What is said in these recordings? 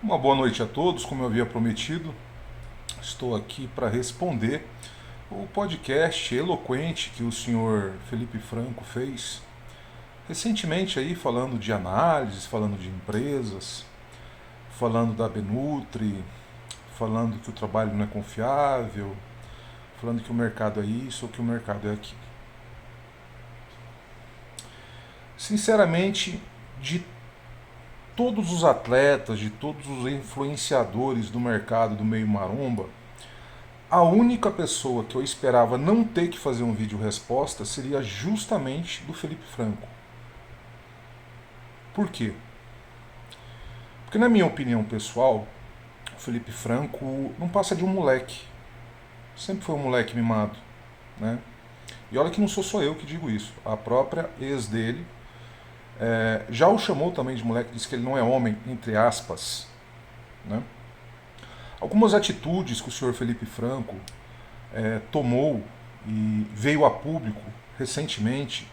Uma boa noite a todos, como eu havia prometido, estou aqui para responder o podcast eloquente que o senhor Felipe Franco fez recentemente aí, falando de análises, falando de empresas, falando da Benutri, falando que o trabalho não é confiável, falando que o mercado é isso ou que o mercado é aquilo. Sinceramente, de todos os atletas, de todos os influenciadores do mercado do meio maromba, a única pessoa que eu esperava não ter que fazer um vídeo resposta seria justamente do Felipe Franco. Por quê? Porque na minha opinião pessoal, o Felipe Franco não passa de um moleque. Sempre foi um moleque mimado, né? E olha que não sou só eu que digo isso. A própria ex dele já o chamou também de moleque, disse que ele não é homem, entre aspas, né? Algumas atitudes que o senhor Felipe Franco tomou e veio a público recentemente.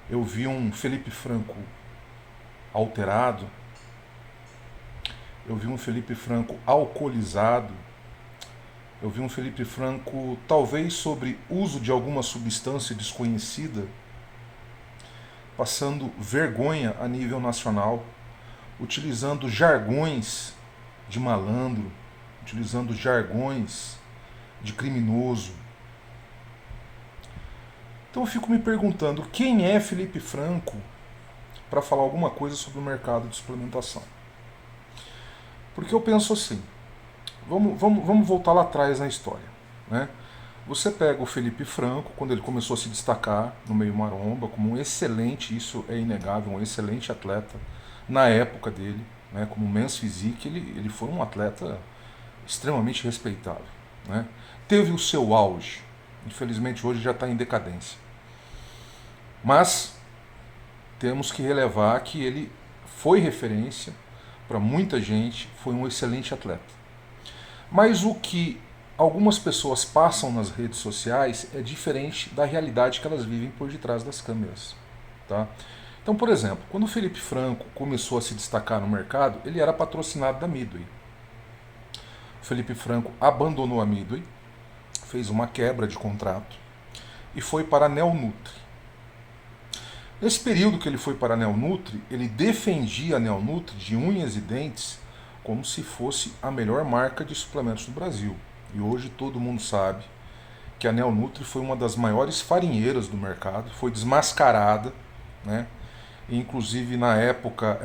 Eu vi um Felipe Franco alterado, eu vi um Felipe Franco alcoolizado, eu vi um Felipe Franco talvez sobre uso de alguma substância desconhecida, passando vergonha a nível nacional, utilizando jargões de malandro, utilizando jargões de criminoso. Então eu fico me perguntando quem é Felipe Franco para falar alguma coisa sobre o mercado de suplementação. Porque eu penso assim, vamos voltar lá atrás na história, né? Você pega o Felipe Franco, quando ele começou a se destacar no meio maromba, como um excelente, isso é inegável, um excelente atleta, na época dele, né, como Men's Physique, ele foi um atleta extremamente respeitável, né? Teve o seu auge, infelizmente hoje já está em decadência. Mas temos que relevar que ele foi referência para muita gente, foi um excelente atleta. Mas o que algumas pessoas passam nas redes sociais é diferente da realidade que elas vivem por detrás das câmeras. Tá? Então, por exemplo, quando o Felipe Franco começou a se destacar no mercado, ele era patrocinado da Midway. O Felipe Franco abandonou a Midway, fez uma quebra de contrato e foi para a Neonutri. Nesse período que ele foi para a Neonutri, ele defendia a Neonutri de unhas e dentes como se fosse a melhor marca de suplementos do Brasil. E hoje todo mundo sabe que a Neonutri foi uma das maiores farinheiras do mercado, foi desmascarada, né? E, inclusive na época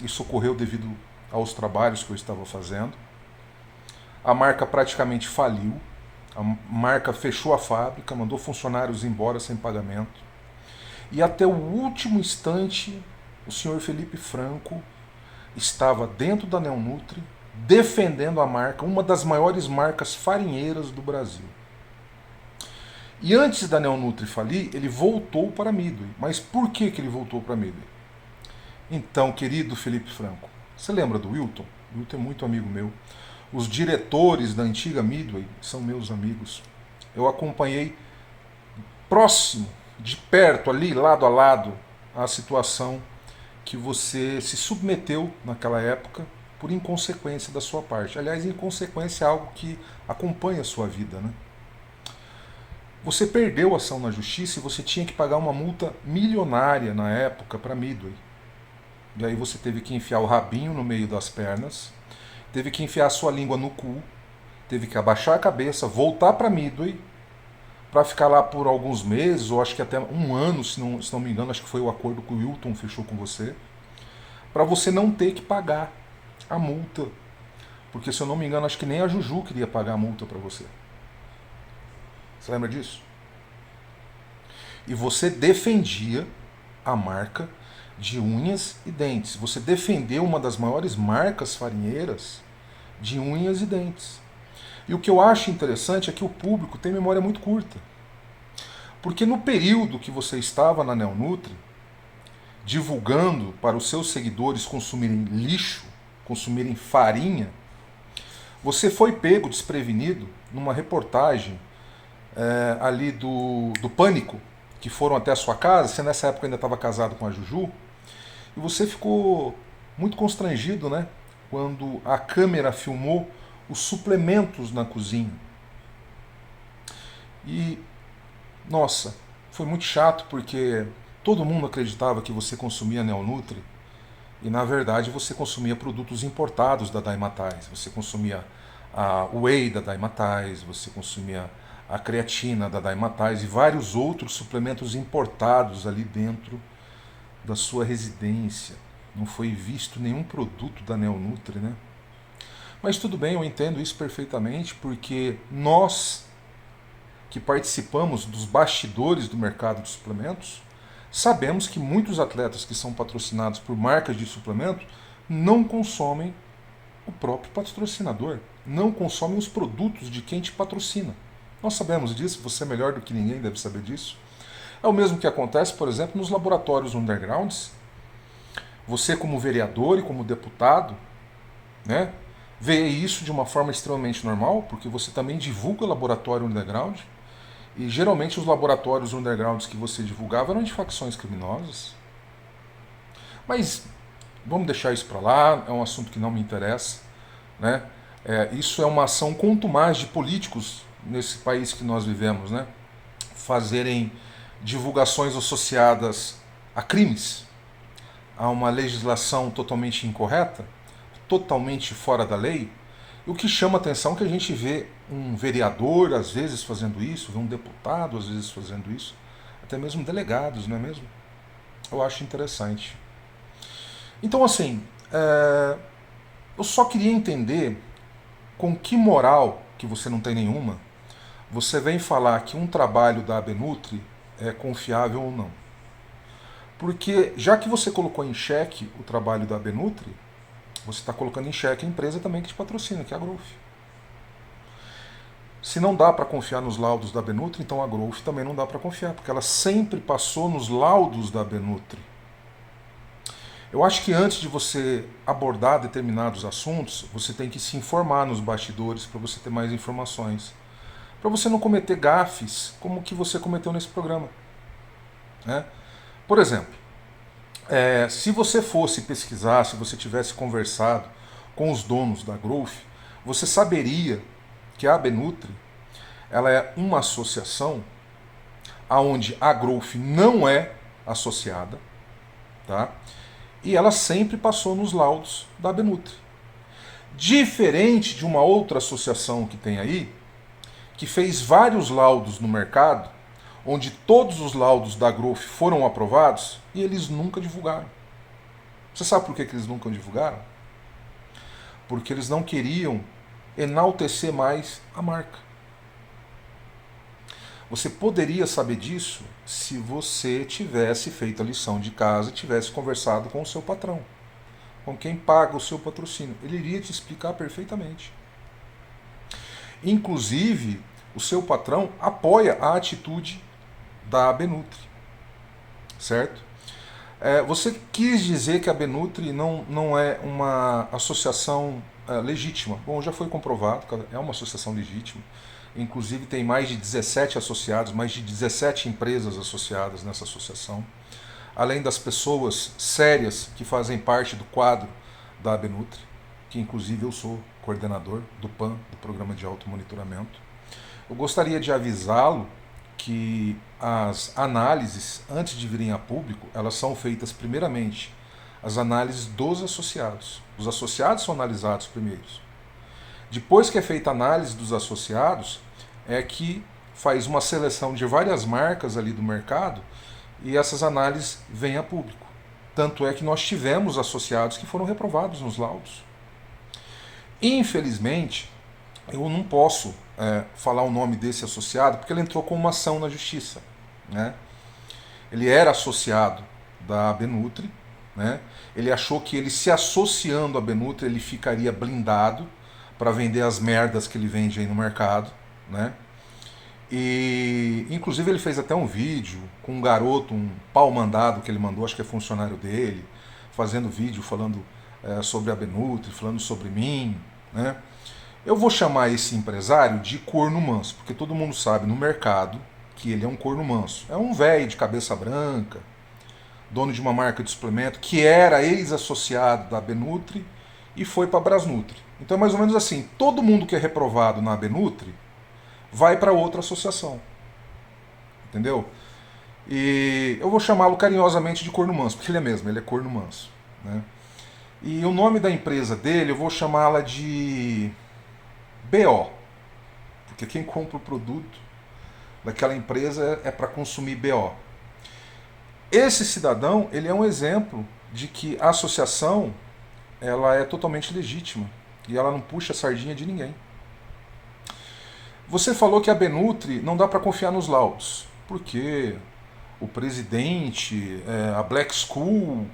isso ocorreu devido aos trabalhos que eu estava fazendo. A marca praticamente faliu, a marca fechou a fábrica, mandou funcionários embora sem pagamento. E até o último instante, o senhor Felipe Franco estava dentro da Neonutri, defendendo a marca, uma das maiores marcas farinheiras do Brasil. E antes da Neonutri falir, ele voltou para a Midway. Mas por que ele voltou para a Midway? Então, querido Felipe Franco, você lembra do Wilton? O Wilton é muito amigo meu. Os diretores da antiga Midway são meus amigos. Eu acompanhei próximo, de perto, ali, lado a lado, a situação que você se submeteu naquela época por inconsequência da sua parte. Aliás, inconsequência é algo que acompanha a sua vida, né? Você perdeu a ação na justiça e você tinha que pagar uma multa milionária na época para a Midway. E aí você teve que enfiar o rabinho no meio das pernas, teve que enfiar a sua língua no cu, teve que abaixar a cabeça, voltar para a Midway para ficar lá por alguns meses, ou acho que até um ano, se não me engano, acho que foi o acordo que o Wilton fechou com você, para você não ter que pagar a multa. Porque, se eu não me engano, acho que nem a Juju queria pagar a multa para você. Você lembra disso? E você defendia a marca de unhas e dentes. Você defendeu uma das maiores marcas farinheiras de unhas e dentes. E o que eu acho interessante é que o público tem memória muito curta. Porque no período que você estava na Neonutri, divulgando para os seus seguidores consumirem lixo, consumirem farinha, você foi pego desprevenido numa reportagem ali do Pânico, que foram até a sua casa. Você nessa época ainda estava casado com a Juju, e você ficou muito constrangido, né? quando a câmera filmou os suplementos na cozinha. E, nossa, foi muito chato porque todo mundo acreditava que você consumia Neonutri e, na verdade, você consumia produtos importados da Dymatize. Você consumia a whey da Dymatize, você consumia a creatina da Dymatize e vários outros suplementos importados ali dentro da sua residência. Não foi visto nenhum produto da Neonutri, né? Mas tudo bem, eu entendo isso perfeitamente, porque nós que participamos dos bastidores do mercado de suplementos, sabemos que muitos atletas que são patrocinados por marcas de suplemento não consomem o próprio patrocinador, não consomem os produtos de quem te patrocina. Nós sabemos disso, você melhor do que ninguém deve saber disso. É o mesmo que acontece, por exemplo, nos laboratórios undergrounds. Você, como vereador e como deputado, né, vê isso de uma forma extremamente normal, porque você também divulga laboratório underground, e geralmente os laboratórios undergrounds que você divulgava eram de facções criminosas. Mas vamos deixar isso para lá, é um assunto que não me interessa, né? Isso é uma ação contumaz de políticos nesse país que nós vivemos, né? Fazerem divulgações associadas a crimes, a uma legislação totalmente incorreta, totalmente fora da lei. E o que chama atenção é que a gente vê um vereador às vezes fazendo isso, vê um deputado às vezes fazendo isso, até mesmo delegados, não é mesmo? Eu acho interessante. Então, assim, eu só queria entender com que moral, que você não tem nenhuma, você vem falar que um trabalho da Abenutri é confiável ou não. Porque já que você colocou em xeque o trabalho da Abenutri, você está colocando em xeque a empresa também que te patrocina, que é a Growth. Se não dá para confiar nos laudos da Abenutri, então a Growth também não dá para confiar, porque ela sempre passou nos laudos da Abenutri. Eu acho que antes de você abordar determinados assuntos, você tem que se informar nos bastidores para você ter mais informações. Para você não cometer gafes como o que você cometeu nesse programa, né? Por exemplo, se você fosse pesquisar, se você tivesse conversado com os donos da Growth, você saberia que a Abenutri ela é uma associação aonde a Growth não é associada, tá? E ela sempre passou nos laudos da Abenutri. Diferente de uma outra associação que tem aí, que fez vários laudos no mercado, onde todos os laudos da Growth foram aprovados e eles nunca divulgaram. Você sabe por que eles nunca divulgaram? Porque eles não queriam enaltecer mais a marca. Você poderia saber disso se você tivesse feito a lição de casa e tivesse conversado com o seu patrão, com quem paga o seu patrocínio. Ele iria te explicar perfeitamente. Inclusive, o seu patrão apoia a atitude da Abenutri, certo? Você quis dizer que a Abenutri não é uma associação legítima. Bom, já foi comprovado que é uma associação legítima. Inclusive tem mais de 17 associados, mais de 17 empresas associadas nessa associação. Além das pessoas sérias que fazem parte do quadro da Abenutri, que inclusive eu sou coordenador do PAN, do Programa de Automonitoramento. Eu gostaria de avisá-lo que as análises, antes de virem a público, elas são feitas primeiramente, as análises dos associados. Os associados são analisados primeiros. Depois que é feita a análise dos associados, é que faz uma seleção de várias marcas ali do mercado e essas análises vêm a público. Tanto é que nós tivemos associados que foram reprovados nos laudos. Infelizmente, eu não posso falar o nome desse associado porque ele entrou com uma ação na justiça, né? Ele era associado da Abenutri, né? Ele achou que ele se associando à Abenutri ele ficaria blindado para vender as merdas que ele vende aí no mercado, né? E inclusive ele fez até um vídeo com um garoto, um pau mandado que ele mandou, acho que é funcionário dele, fazendo vídeo falando sobre a Abenutri, falando sobre mim, né? Eu vou chamar esse empresário de corno manso, porque todo mundo sabe no mercado que ele é um corno manso. É um velho de cabeça branca, dono de uma marca de suplemento, que era ex-associado da Abenutri e foi para a Brasnutri. Então é mais ou menos assim, todo mundo que é reprovado na Abenutri vai para outra associação. Entendeu? E eu vou chamá-lo carinhosamente de corno manso, porque ele é mesmo, ele é corno manso. Né? E o nome da empresa dele eu vou chamá-la de BO, porque quem compra o produto daquela empresa é para consumir BO. Esse cidadão, ele é um exemplo de que a associação ela é totalmente legítima e ela não puxa a sardinha de ninguém. Você falou que a Benutri não dá para confiar nos laudos, porque o presidente, a Black School,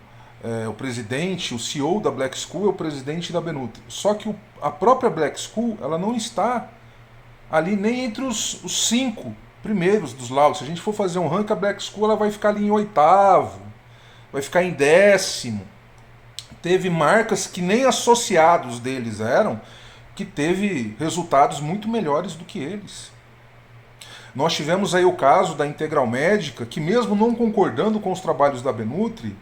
o presidente, o CEO da Black School é o presidente da Benutri. Só que a própria Black School ela não está ali nem entre os 5 primeiros dos laudos. Se a gente for fazer um ranking, a Black School ela vai ficar ali em 8º, vai ficar em 10º. Teve marcas que nem associados deles eram, que teve resultados muito melhores do que eles. Nós tivemos aí o caso da Integral Médica, que mesmo não concordando com os trabalhos da Benutri,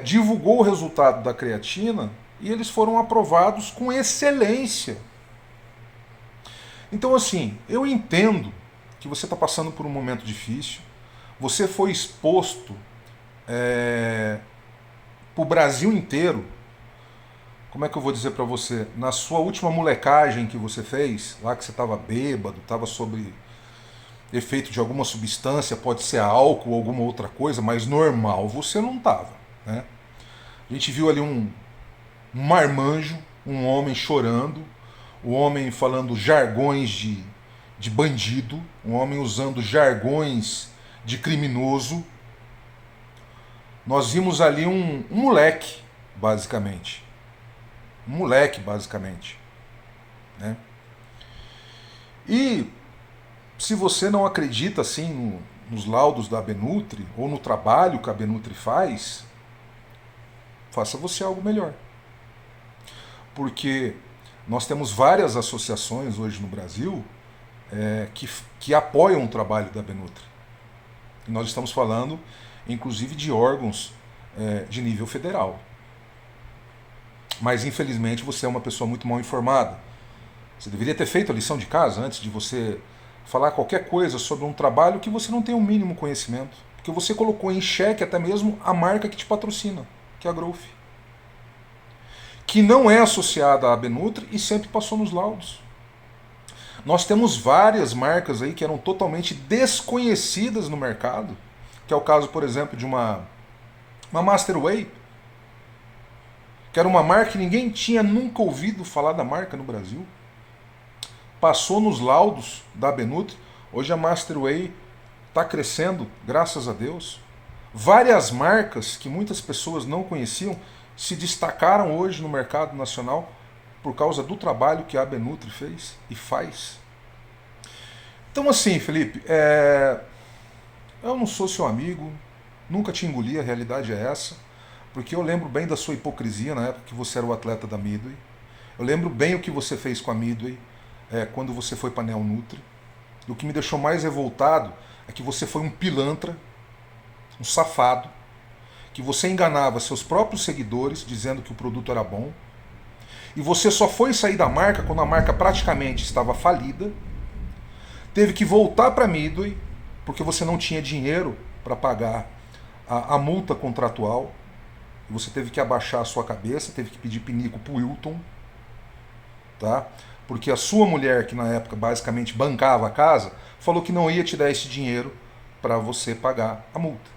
divulgou o resultado da creatina e eles foram aprovados com excelência. Então assim, eu entendo que você está passando por um momento difícil, você foi exposto para o Brasil inteiro. Como é que eu vou dizer para você? Na sua última molecagem que você fez, lá que você estava bêbado, estava sob efeito de alguma substância, pode ser álcool ou alguma outra coisa, mas normal você não estava. Né? A gente viu ali um marmanjo, um homem chorando, um homem falando jargões de bandido, um homem usando jargões de criminoso. Nós vimos ali um moleque, basicamente. Um moleque, basicamente. Né? E se você não acredita assim nos laudos da Benutri ou no trabalho que a Benutri faz, faça você algo melhor. Porque nós temos várias associações hoje no Brasil que apoiam o trabalho da Benutri. E nós estamos falando, inclusive, de órgãos de nível federal. Mas, infelizmente, você é uma pessoa muito mal informada. Você deveria ter feito a lição de casa antes de você falar qualquer coisa sobre um trabalho que você não tem o mínimo conhecimento. Porque você colocou em xeque até mesmo a marca que te patrocina, que é a Growth. Que não é associada à Benutri e sempre passou nos laudos. Nós temos várias marcas aí que eram totalmente desconhecidas no mercado, que é o caso, por exemplo, de uma Master Whey, que era uma marca que ninguém tinha nunca ouvido falar da marca no Brasil. Passou nos laudos da Benutri. Hoje a Master Whey está crescendo, graças a Deus. Várias marcas que muitas pessoas não conheciam se destacaram hoje no mercado nacional por causa do trabalho que a Benutri fez e faz. Então assim, Felipe, eu não sou seu amigo, nunca te engoli, a realidade é essa, porque eu lembro bem da sua hipocrisia na época que você era o atleta da Midway. Eu lembro bem o que você fez com a Midway quando você foi para a Neonutri. E o que me deixou mais revoltado é que você foi um pilantra, um safado, que você enganava seus próprios seguidores dizendo que o produto era bom, e você só foi sair da marca quando a marca praticamente estava falida, teve que voltar para a Midway, porque você não tinha dinheiro para pagar a multa contratual, e você teve que abaixar a sua cabeça, teve que pedir pinico para o Wilton, tá? Porque a sua mulher, que na época basicamente bancava a casa, falou que não ia te dar esse dinheiro para você pagar a multa.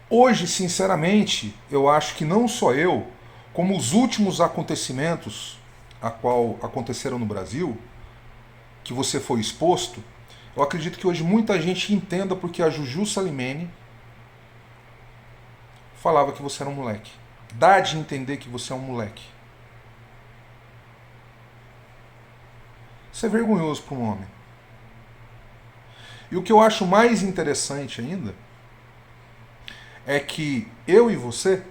Hoje, sinceramente, eu acho que não só eu, como os últimos acontecimentos a qual aconteceram no Brasil, que você foi exposto, eu acredito que hoje muita gente entenda porque a Juju Salimene falava que você era um moleque. Dá de entender que você é um moleque. Isso é vergonhoso para um homem. E o que eu acho mais interessante ainda é que eu e você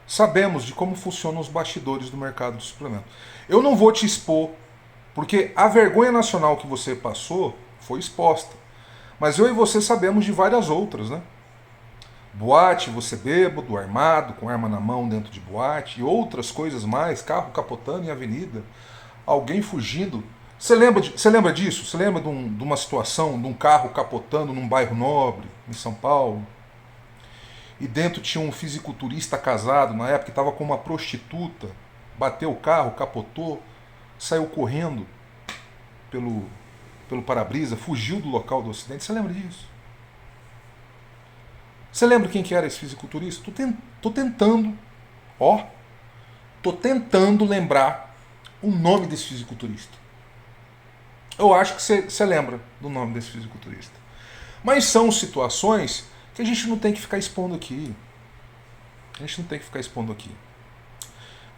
sabemos de como funcionam os bastidores do mercado de suplemento. Eu não vou te expor, porque a vergonha nacional que você passou foi exposta. Mas eu e você sabemos de várias outras, né? Boate, você bêbado, armado, com arma na mão dentro de boate, e outras coisas mais, carro capotando em avenida, alguém fugindo. Você lembra disso? Você lembra de uma situação, de um carro capotando num bairro nobre, em São Paulo? E dentro tinha um fisiculturista casado, na época estava com uma prostituta, bateu o carro, capotou, saiu correndo pelo, pelo para-brisa, fugiu do local do acidente. Você lembra disso? Você lembra quem que era esse fisiculturista? Tô tentando, ó, tô tentando lembrar o nome desse fisiculturista. Eu acho que você lembra do nome desse fisiculturista. Mas são situações que a gente não tem que ficar expondo aqui. A gente não tem que ficar expondo aqui.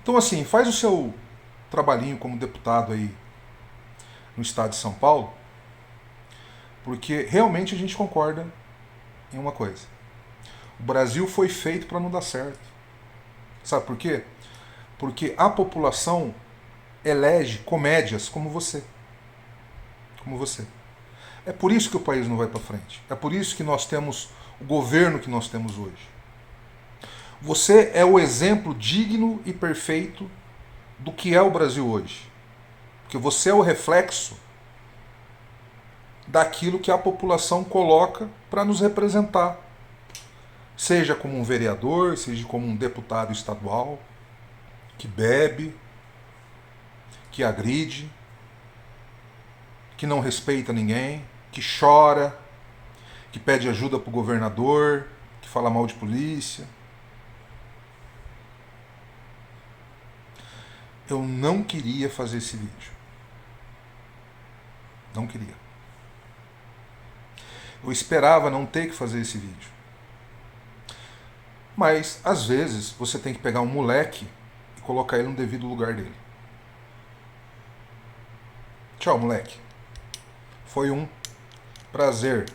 Então, assim, faz o seu trabalhinho como deputado aí no estado de São Paulo, porque realmente a gente concorda em uma coisa. O Brasil foi feito para não dar certo. Sabe por quê? Porque a população elege comédias como você. Como você. É por isso que o país não vai para frente. É por isso que nós temos o governo que nós temos hoje. Você é o exemplo digno e perfeito do que é o Brasil hoje. Porque você é o reflexo daquilo que a população coloca para nos representar. Seja como um vereador, seja como um deputado estadual, que bebe, que agride, que não respeita ninguém, que chora, que pede ajuda para o governador, que fala mal de polícia. Eu não queria fazer esse vídeo. Não queria. Eu esperava não ter que fazer esse vídeo. Mas, às vezes, você tem que pegar um moleque e colocar ele no devido lugar dele. Tchau, moleque. Foi um prazer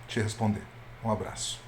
te responder. Um abraço.